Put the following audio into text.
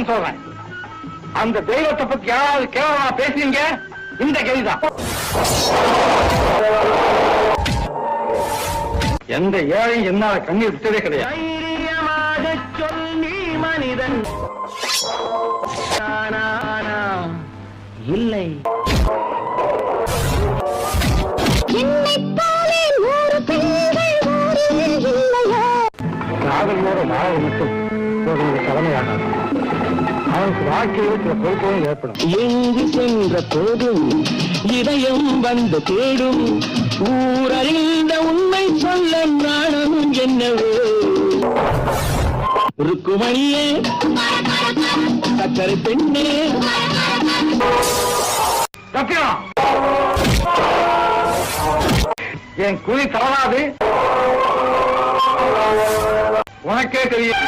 சொல்றேன். அந்த தெய்வத்தை பத்தி யாராவது கேவலமா பேசுறீங்க, இந்த கதிதான். எந்த ஏழையும் என்னால கண்ணீர் விட்டதே கிடையாது. தைரியமாக சொல்லி மனிதன் இல்லை. காதலோட வாழ்வு மட்டும் ஒரு கடமையாகாது. அவனுக்கு வாழ்க்கையில் சில பொறுப்புகளும் ஏற்படும். எங்கு சென்ற போதும் இதயம் வந்து தேடும், ஊரறிந்த உண்மை சொல்ல நானும் என்னவோ. ருக்குமணியே, சக்கரை பெண்ணே, சத்தியம் என் குழி தவறாது. உனக்கே தெரியும்.